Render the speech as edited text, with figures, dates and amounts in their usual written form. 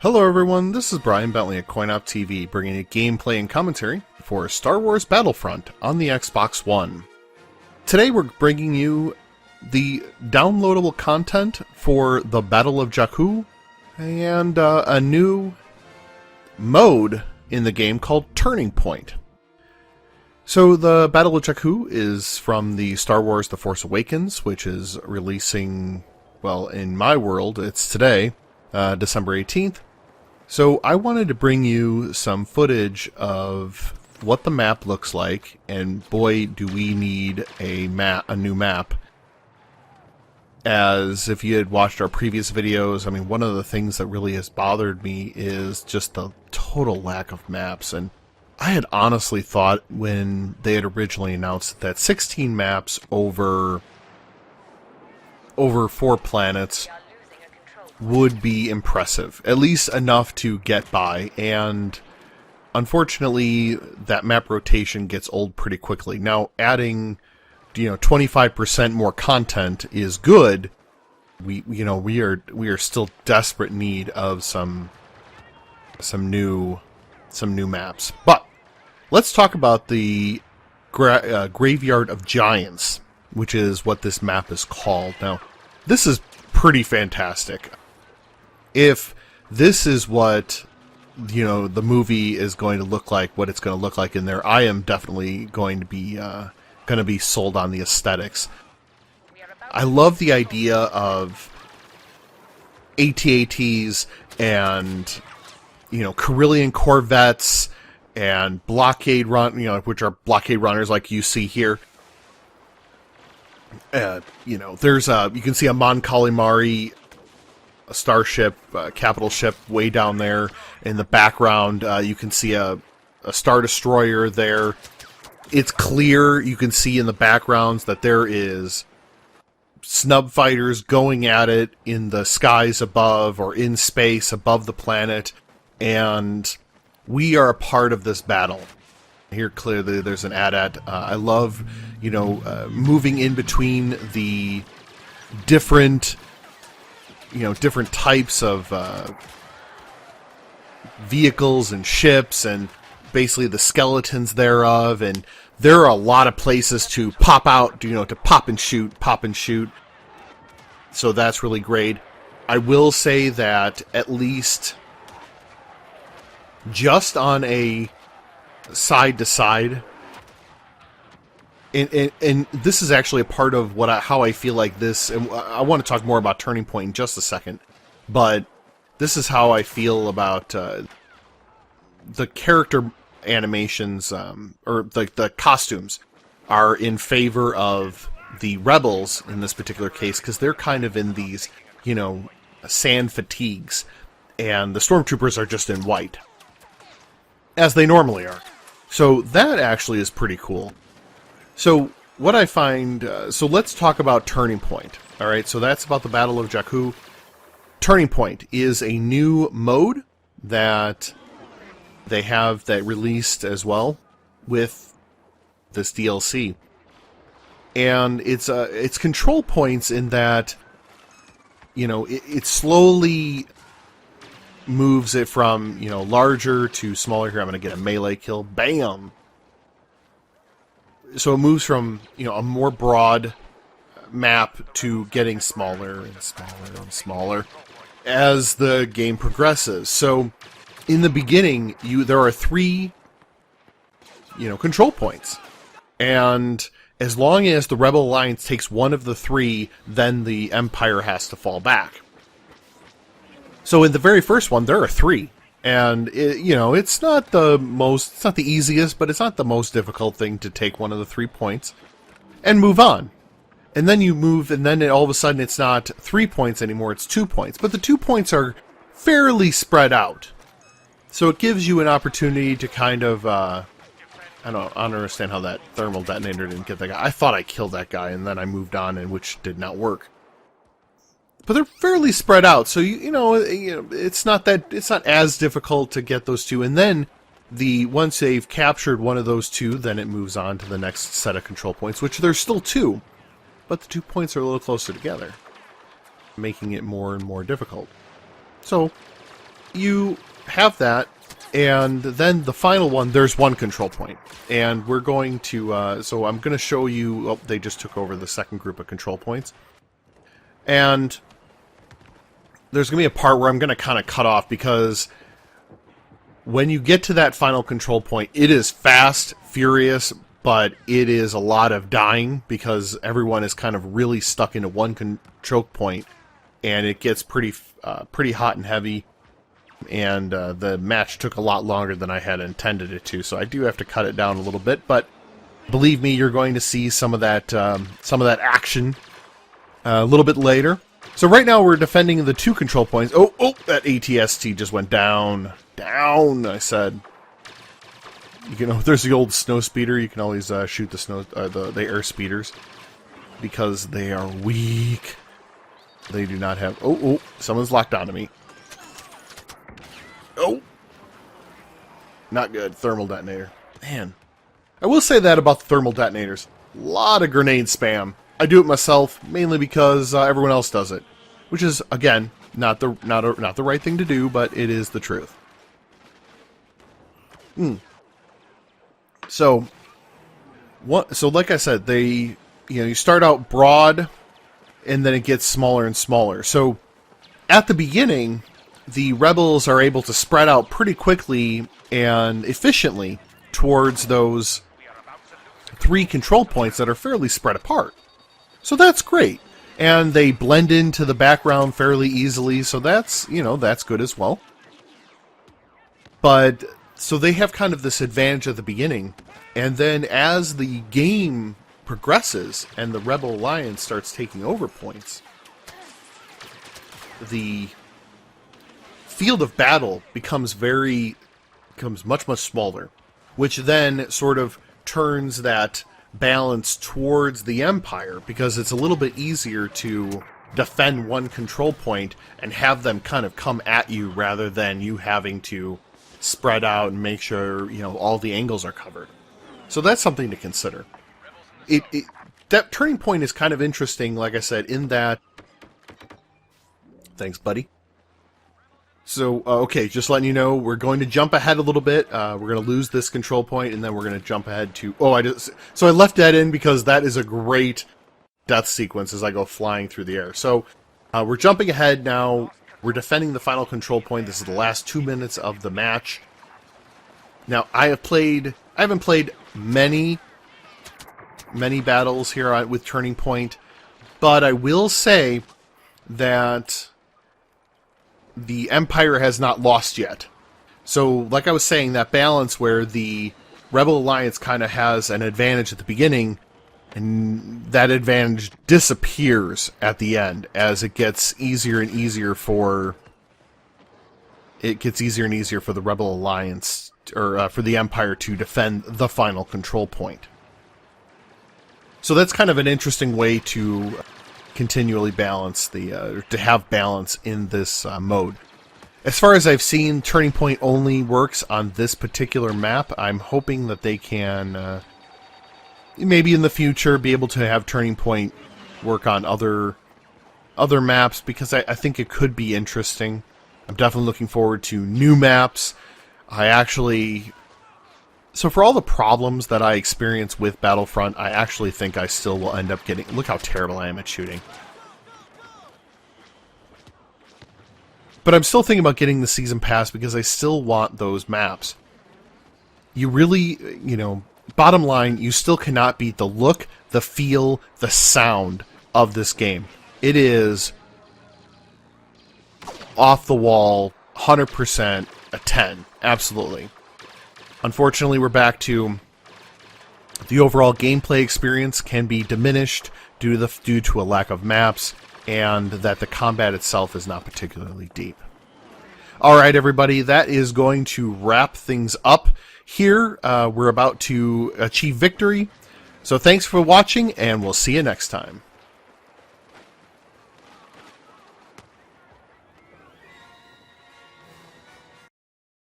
Hello everyone, this is Brian Bentley at CoinOpTV, bringing you gameplay and commentary for Star Wars Battlefront on the Xbox One. Today we're bringing you the downloadable content for the Battle of Jakku and a new mode in the game called Turning Point. So the Battle of Jakku is from the Star Wars The Force Awakens, which is releasing, well, in my world, it's today, December 18th. So I wanted to bring you some footage of what the map looks like, and boy, do we need a new map. As if you had watched our previous videos, I mean, one of the things that really has bothered me is just the total lack of maps. And I had honestly thought when they had originally announced that 16 maps over 4 planets would be impressive, at least enough to get by, and unfortunately that map rotation gets old pretty quickly. Now adding 25% more content is good. We are still desperate need of some new maps. But let's talk about the Graveyard of Giants, which is what this map is called. Now this is pretty fantastic. If this is what the movie is going to look like, what it's going to look like in there, I am definitely going to be sold on the aesthetics. I love the idea of AT-ATs and Carillion Corvettes and blockade which are blockade runners like you see here. There's you can see a Mon Calamari, a starship, capital ship way down there in the background. You can see a Star Destroyer there. It's clear, you can see in the backgrounds that there is snub fighters going at it in the skies above or in space above the planet, and we are a part of this battle. Here clearly there's an AT-AT. I love moving in between the different types of vehicles and ships, and basically the skeletons thereof, and there are a lot of places to pop out, to pop and shoot. So that's really great. I will say that at least just on a side-to-side, and this is actually a part of how I feel like this, and I want to talk more about Turning Point in just a second, but this is how I feel about the character animations, or the costumes are in favor of the rebels in this particular case, because they're kind of in these, sand fatigues, and the stormtroopers are just in white, as they normally are. So that actually is pretty cool. So what I find, so let's talk about Turning Point. All right, so that's about the Battle of Jakku. Turning Point is a new mode that they have that released as well with this DLC, and it's control points in that it slowly moves it from larger to smaller. Here I'm going to get a melee kill. Bam. So it moves from, a more broad map to getting smaller and smaller and smaller as the game progresses. So in the beginning, there are 3, control points. And as long as the Rebel Alliance takes one of the 3, then the Empire has to fall back. So in the very first one, there are 3. And it's not the easiest, but it's not the most difficult thing to take one of the 3 points and move on. And then you move, and then all of a sudden it's not 3 points anymore, it's 2 points. But the 2 points are fairly spread out. So it gives you an opportunity to kind of, I don't understand how that thermal detonator didn't get that guy. I thought I killed that guy, and then I moved on, and which did not work. But they're fairly spread out, so it's not as difficult to get those 2. And then once they've captured one of those 2, then it moves on to the next set of control points, which there's still 2, but the 2 points are a little closer together, making it more and more difficult. So you have that, and then the final one, there's one control point. And we're going to, so I'm going to show you, oh, they just took over the second group of control points. And there's going to be a part where I'm going to kind of cut off, because when you get to that final control point, it is fast, furious, but it is a lot of dying, because everyone is kind of really stuck into one choke point, and it gets pretty hot and heavy. And the match took a lot longer than I had intended it to, so I do have to cut it down a little bit. But believe me, you're going to see some of that action a little bit later. So right now we're defending the 2 control points. Oh, that ATST just went down. Down, I said. You know, there's the old snow speeder. You can always shoot the air speeders, because they are weak. They do not have... Oh, someone's locked onto me. Oh! Not good. Thermal detonator. Man. I will say that about the thermal detonators. A lot of grenade spam. I do it myself, mainly because everyone else does it. Which is, again, not the right thing to do, but it is the truth. So like I said, you start out broad, and then it gets smaller and smaller. So at the beginning, the rebels are able to spread out pretty quickly and efficiently towards those 3 control points that are fairly spread apart. So that's great. And they blend into the background fairly easily, so that's, that's good as well. But, so they have kind of this advantage at the beginning, and then as the game progresses and the Rebel Alliance starts taking over points, the field of battle becomes much, much smaller, which then sort of turns that balance towards the Empire, because it's a little bit easier to defend one control point and have them kind of come at you, rather than you having to spread out and make sure, all the angles are covered. So that's something to consider. That turning point is kind of interesting, like I said, in that... Thanks, buddy. So, okay, just letting you know, we're going to jump ahead a little bit. We're going to lose this control point, and then we're going to jump ahead to... So I left that in because that is a great death sequence as I go flying through the air. So, we're jumping ahead now. We're defending the final control point. This is the last 2 minutes of the match. Now, I haven't played many battles here with Turning Point, but I will say that the Empire has not lost yet. So, like I was saying, that balance where the Rebel Alliance kind of has an advantage at the beginning, and that advantage disappears at the end as it gets easier and easier for the Rebel Alliance, or for the Empire, to defend the final control point. So that's kind of an interesting way to continually balance to have balance in this mode. As far as I've seen, Turning Point only works on this particular map. I'm hoping that they can maybe in the future be able to have Turning Point work on other maps, because I think it could be interesting. I'm definitely looking forward to new maps. So for all the problems that I experience with Battlefront, I actually think I still will end up getting... Look how terrible I am at shooting. But I'm still thinking about getting the Season Pass, because I still want those maps. You really, bottom line, you still cannot beat the look, the feel, the sound of this game. It is off the wall, 100%, a 10. Absolutely. Unfortunately, we're back to the overall gameplay experience can be diminished due to a lack of maps, and that the combat itself is not particularly deep. Alright, everybody, that is going to wrap things up here. We're about to achieve victory. So thanks for watching, and we'll see you next time.